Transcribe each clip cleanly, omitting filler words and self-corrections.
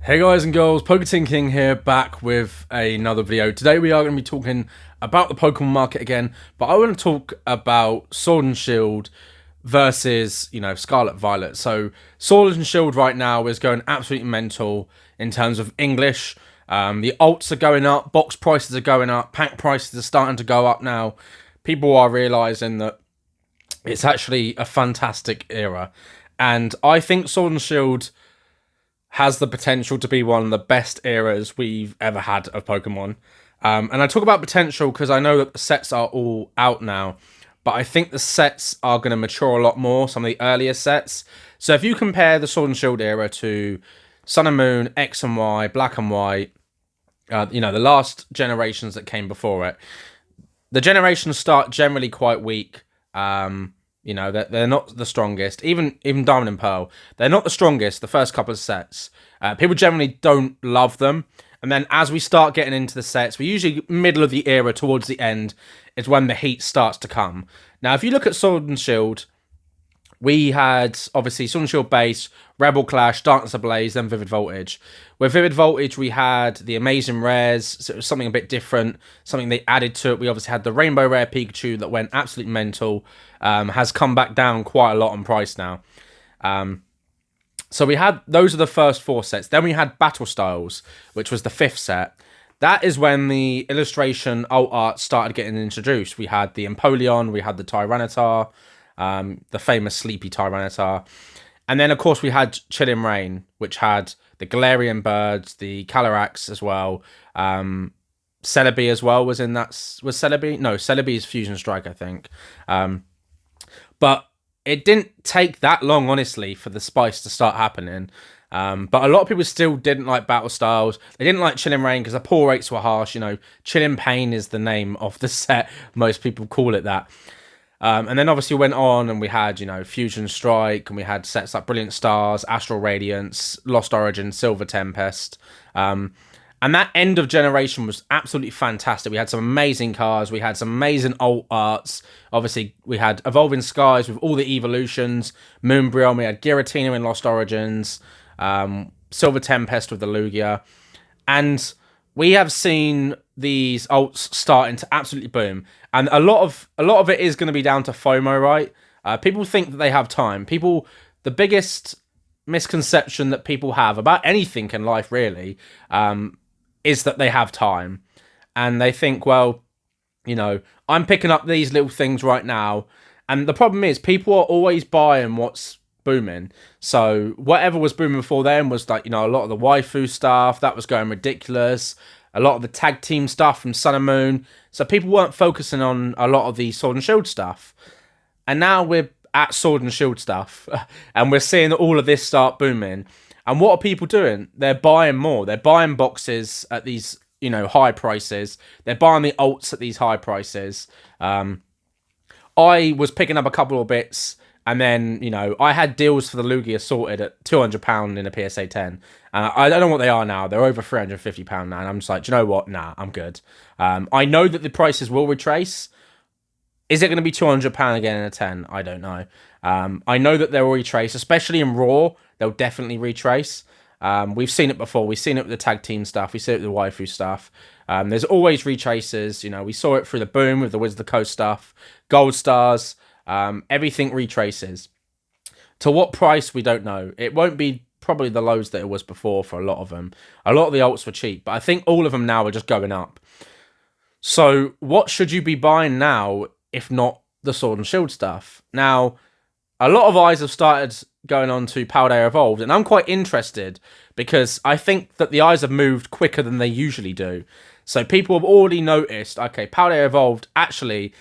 Hey guys and girls, Poketin King here, back with another video. Today we are going to be talking about the Pokemon Market again, but I want to talk about Sword and Shield versus, Scarlet and Violet. So Sword and Shield right now is going absolutely mental in terms of English. The alts are going up, box prices are going up, pack prices are starting to go up now. People are realising that it's actually a fantastic era. And I think Sword and Shield has the potential to be one of the best eras we've ever had of Pokemon. And I talk about potential because I know that the sets are all out now, but I think the sets are going to mature a lot more, some of the earlier sets. So if you compare the Sword and Shield era to Sun and Moon, X and Y, Black and White, the last generations that came before it, the generations start generally quite weak. They're not the strongest. Even Diamond and Pearl, they're not the strongest. The first couple of sets, people generally don't love them. And then as we start getting into the sets, we usually middle of the era towards the end is when the heat starts to come. Now, if you look at Sword and Shield, we had, obviously, Sword and Shield base, Rebel Clash, Darkness Ablaze, then Vivid Voltage. With Vivid Voltage, we had the Amazing Rares, so it was something a bit different, something they added to it. We obviously had the Rainbow Rare Pikachu that went absolutely mental, has come back down quite a lot on price now. So we had, those are the first four sets. Then we had Battle Styles, which was the fifth set. That is when the illustration alt art started getting introduced. We had the Empoleon, we had the Tyranitar, the famous Sleepy Tyranitar. And then, of course, we had Chilling Reign, which had the Galarian Birds, the Calyrax as well. Celebi as well was in that. Was Celebi? No, Celebi is Fusion Strike, I think. But it didn't take that long, honestly, for the spice to start happening. But a lot of people still didn't like Battle Styles. They didn't like Chilling Reign because the pull rates were harsh. Chilling Pain is the name of the set. Most people call it that. And then obviously went on and we had, Fusion Strike, and we had sets like Brilliant Stars, Astral Radiance, Lost Origin, Silver Tempest. And that end of generation was absolutely fantastic. We had some amazing cards. We had some amazing alt arts. Obviously, we had Evolving Skies with all the evolutions, Moonbreon, we had Giratina in Lost Origins, Silver Tempest with the Lugia. And we have seen these alts starting to absolutely boom, and a lot of it is going to be down to FOMO, right? People think that they have time. The biggest misconception that people have about anything in life, really, is that they have time, and they think, well, I'm picking up these little things right now, and the problem is people are always buying what's booming. So whatever was booming before then was like, a lot of the waifu stuff that was going ridiculous, a lot of the tag team stuff from Sun and Moon. So people weren't focusing on a lot of the Sword and Shield stuff. And now we're at Sword and Shield stuff and we're seeing all of this start booming. And what are people doing? They're buying more. They're buying boxes at these, high prices. They're buying the alts at these high prices. I was picking up a couple of bits. And then, I had deals for the Lugia sorted at £200 in a PSA 10. I don't know what they are now. They're over £350 now. And I'm just like, do you know what? Nah, I'm good. I know that the prices will retrace. Is it going to be £200 again in a 10? I don't know. I know that they'll retrace, especially in Raw. They'll definitely retrace. We've seen it before. We've seen it with the tag team stuff. We see it with the waifu stuff. There's always retraces. We saw it through the boom with the Wizard of the Coast stuff. Gold Stars. Everything retraces. To what price, we don't know. It won't be probably the lows that it was before for a lot of them. A lot of the alts were cheap, but I think all of them now are just going up. So what should you be buying now if not the Sword and Shield stuff? Now, a lot of eyes have started going on to Paldea Evolved, and I'm quite interested because I think that the eyes have moved quicker than they usually do. So people have already noticed, okay, Paldea Evolved actually,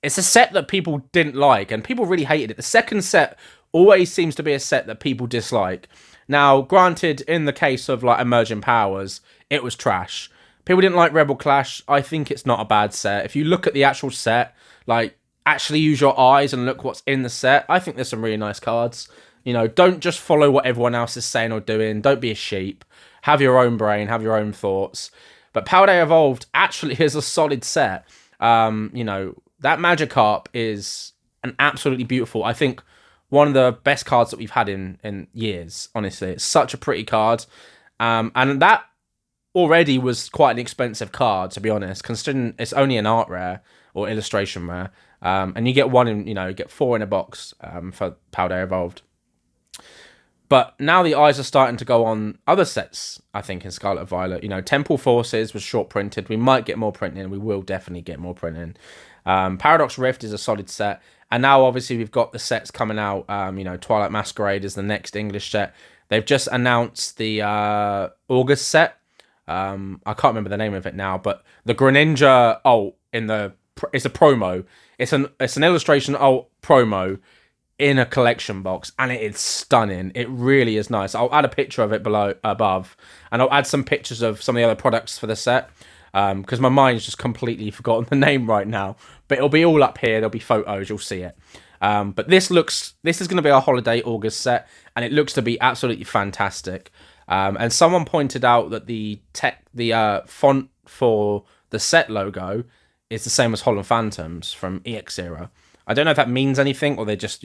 it's a set that people didn't like, and people really hated it. The second set always seems to be a set that people dislike. Now, granted, in the case of like Emerging Powers, it was trash. People didn't like Rebel Clash. I think it's not a bad set. If you look at the actual set, like, actually use your eyes and look what's in the set, I think there's some really nice cards. Don't just follow what everyone else is saying or doing. Don't be a sheep. Have your own brain, have your own thoughts. But Paldea Evolved actually is a solid set. That Magikarp is an absolutely beautiful, I think, one of the best cards that we've had in years, honestly. It's such a pretty card. And that already was quite an expensive card, to be honest, considering it's only an art rare or illustration rare. And you get one in, you get 4 in a box for Paldea Evolved. But now the eyes are starting to go on other sets, I think, in Scarlet and Violet. Temple Forces was short printed. We might get more printing. We will definitely get more printing. Paradox Rift is a solid set. And now, obviously, we've got the sets coming out. Twilight Masquerade is the next English set. They've just announced the August set. I can't remember the name of it now, but the Greninja ult it's a promo. It's an illustration ult promo in a collection box, and it is stunning. It really is nice. I'll add a picture of it above, and I'll add some pictures of some of the other products for the set, because my mind's just completely forgotten the name right now. But it'll be all up here. There'll be photos. You'll see it. But this is going to be our holiday August set, and it looks to be absolutely fantastic. And someone pointed out that the font for the set logo is the same as Holland Phantoms from EX era. I don't know if that means anything, or they're just,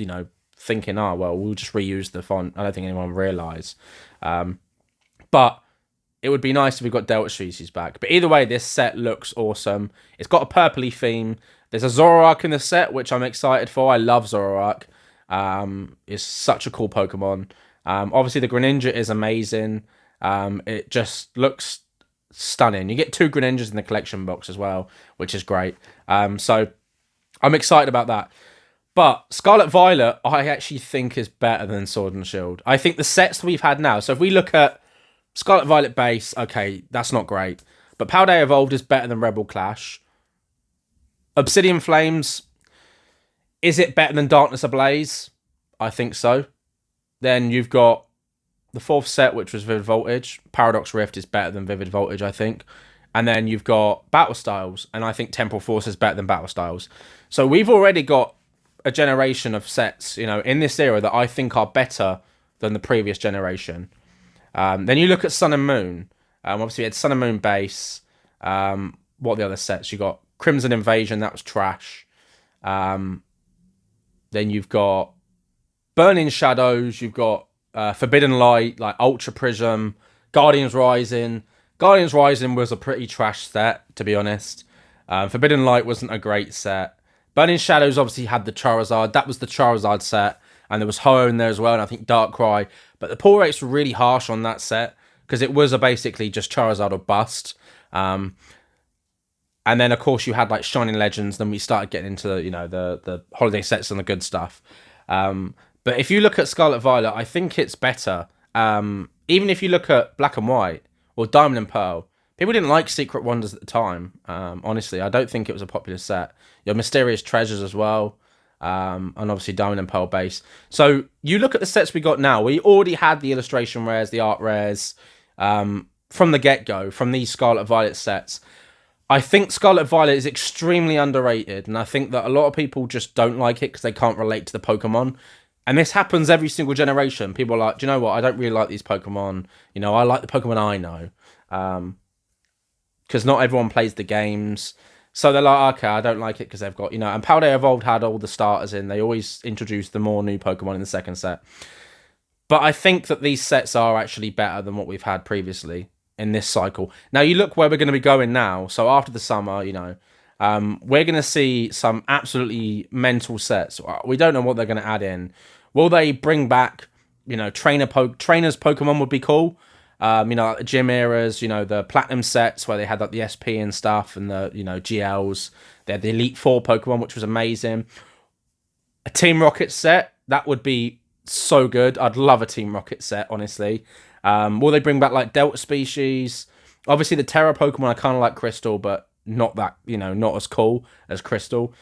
thinking, we'll just reuse the font. I don't think anyone realise. But it would be nice if we got Delta Species back. But either way, this set looks awesome. It's got a purpley theme. There's a Zoroark in the set, which I'm excited for. I love Zoroark. It's such a cool Pokemon. Obviously, the Greninja is amazing. It just looks stunning. You get 2 Greninjas in the collection box as well, which is great. So I'm excited about that. But Scarlet Violet, I actually think is better than Sword and Shield. I think the sets that we've had now, so if we look at Scarlet Violet base, okay, that's not great. But Paldea Evolved is better than Rebel Clash. Obsidian Flames, is it better than Darkness Ablaze? I think so. Then you've got the 4th set, which was Vivid Voltage. Paradox Rift is better than Vivid Voltage, I think. And then you've got Battle Styles, and I think Temple Force is better than Battle Styles. So we've already got a generation of sets, in this era that I think are better than the previous generation. Then you look at Sun and Moon. Obviously, we had Sun and Moon base. What are the other sets? You got Crimson Invasion, that was trash. Then you've got Burning Shadows. You've got Forbidden Light, like Ultra Prism, Guardians Rising. Guardians Rising was a pretty trash set, to be honest. Forbidden Light wasn't a great set. Burning Shadows obviously had the Charizard. That was the Charizard set. And there was Ho in there as well, and I think Darkrai. But the pull rates were really harsh on that set, because it was basically just Charizard or bust. And then, of course, you had like Shining Legends. Then we started getting into the holiday sets and the good stuff. But if you look at Scarlet Violet, I think it's better. Even if you look at Black and White or Diamond and Pearl, people didn't like Secret Wonders at the time. Honestly, I don't think it was a popular set. Your Mysterious Treasures as well. And obviously Diamond and Pearl base. So you look at the sets we got now. We already had the illustration rares, the art rares, from the get-go, from these Scarlet Violet sets. I think Scarlet Violet is extremely underrated, and I think that a lot of people just don't like it because they can't relate to the Pokemon. And this happens every single generation. People are like, do you know what? I don't really like these Pokemon. I like the Pokemon I know. Because not everyone plays the games. So they're like, okay, I don't like it because they've got, and Paldea Evolved had all the starters in. They always introduced the more new Pokemon in the second set. But I think that these sets are actually better than what we've had previously in this cycle. Now, you look where we're going to be going now. So after the summer, we're going to see some absolutely mental sets. We don't know what they're going to add in. Will they bring back, trainers Pokemon would be cool. Like the gym eras, the platinum sets where they had like the SP and stuff, and the GLs. They had the Elite Four Pokemon, which was amazing. A Team Rocket set, that would be so good. I'd love a Team Rocket set, honestly. Will they bring back like Delta Species? Obviously, the Terra Pokemon I kind of like Crystal, but not that not as cool as Crystal.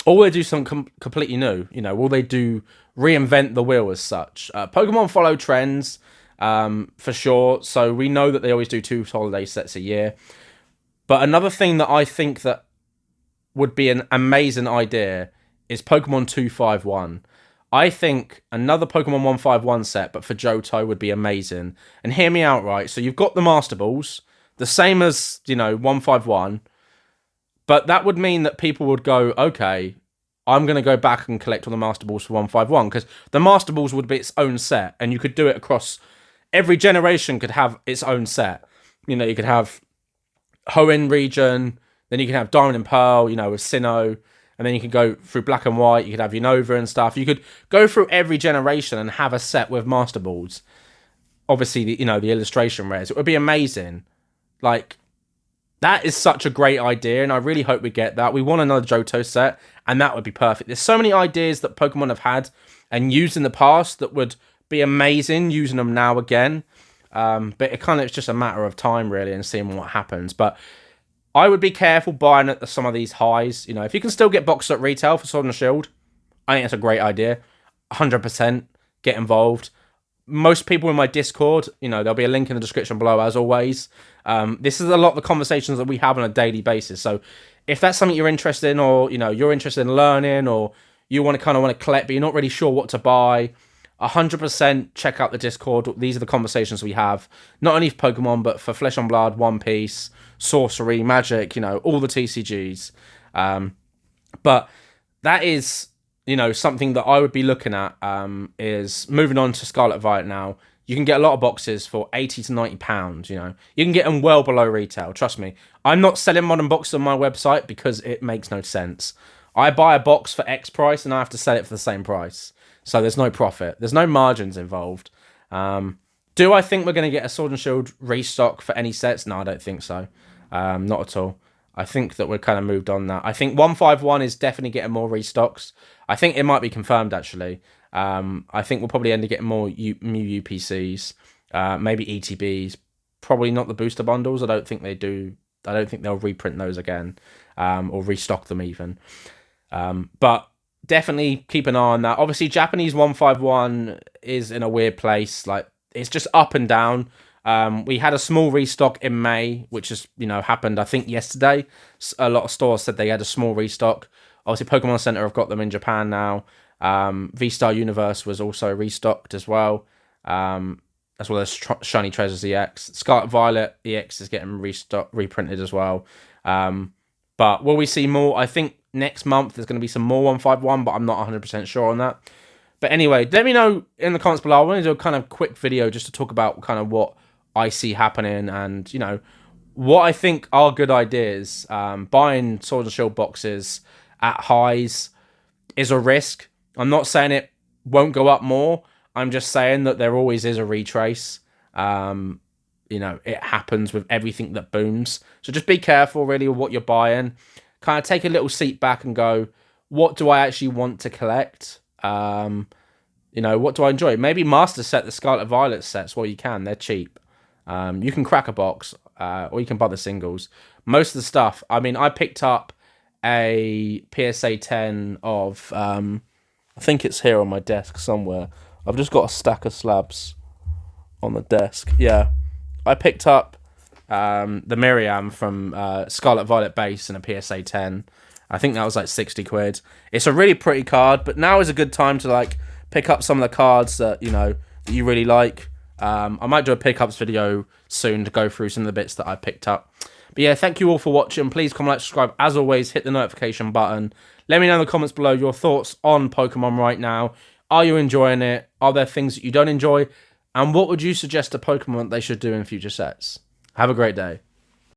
Or will they do something completely new? Will they reinvent the wheel as such? Pokemon follow trends. For sure. So we know that they always do 2 holiday sets a year. But another thing that I think that would be an amazing idea is Pokemon 251. I think another Pokemon 151 set, but for Johto, would be amazing. And hear me out, right? So you've got the Master Balls, the same as, 151. But that would mean that people would go, okay, I'm going to go back and collect all the Master Balls for 151. Because the Master Balls would be its own set. And you could do it across every generation could have its own set. You know, you could have Hoenn region, then you can have Diamond and Pearl, you know, with Sinnoh, and then you can go through Black and White, you could have Unova and stuff. You could go through every generation and have a set with Master Balls. Obviously, the illustration rares. It would be amazing. Like, that is such a great idea, and I really hope we get that. We want another Johto set, and that would be perfect. There's so many ideas that Pokemon have had and used in the past that would be amazing using them now again. But it's just a matter of time, really, and seeing what happens. But I would be careful buying at some of these highs. You know, if you can still get boxes at retail for Sword and Shield, I think it's a great idea. 100% get involved. Most people in my Discord, you know, there'll be a link in the description below, as always. This is a lot of the conversations that we have on a daily basis. So if that's something you're interested in, or, you know, you're interested in learning, or you want to collect, but you're not really sure what to buy, 100% check out the Discord. These are the conversations we have, not only for Pokemon, but for Flesh and Blood, One Piece, Sorcery, Magic, you know, all the TCGs. But that is, you know, something that I would be looking at, is moving on to Scarlet and Violet now. You can get a lot of boxes for £80 to £90, you know. You can get them well below retail, trust me. I'm not selling modern boxes on my website because it makes no sense. I buy a box for X price and I have to sell it for the same price. So there's no profit. There's no margins involved. Do I think we're going to get a Sword and Shield restock for any sets? No, I don't think so. Not at all. I think that we're kind of moved on now. I think 151 is definitely getting more restocks. I think it might be confirmed, actually. I think we'll probably end up getting more new UPCs, maybe ETBs. Probably not the booster bundles. I don't think they do. I don't think they'll reprint those again, or restock them even. But definitely keep an eye on that. Obviously, Japanese 151 is in a weird place. Like, it's just up and down. We had a small restock in May, which has, you know, happened, I think, yesterday. A lot of stores said they had a small restock. Obviously, Pokemon Center have got them in Japan now. V-Star Universe was also restocked as well. As well as Shiny Treasures EX. Scarlet Violet EX is getting reprinted as well. But will we see more? I think next month there's going to be some more 151, but I'm not 100% sure on that. But anyway, let me know in the comments below. I want to do a kind of quick video just to talk about kind of what I see happening and, you know, what I think are good ideas. Buying Sword and Shield boxes at highs is a risk. I'm not saying it won't go up more. I'm just saying that there always is a retrace. You know, it happens with everything that booms. So just be careful, really, with what you're buying. Kind of take a little seat back and go, what do I actually want to collect? You know, what do I enjoy? Maybe Master Set the Scarlet Violet sets. Well, you can. They're cheap. You can crack a box, or you can buy the singles. Most of the stuff, I mean, I picked up a PSA 10 of, I think it's here on my desk somewhere. I've just got a stack of slabs on the desk. Yeah. I picked up the Miriam from Scarlet Violet base in a PSA 10. I think that was like 60 quid. It's a really pretty card, but now is a good time to like pick up some of the cards that, you know, that you really like. I might do a pickups video soon to go through some of the bits that I picked up. But yeah, thank you all for watching. Please comment, like, subscribe. As always, hit the notification button. Let me know in the comments below your thoughts on Pokemon right now. Are you enjoying it? Are there things that you don't enjoy? And what would you suggest to Pokemon they should do in future sets? Have a great day.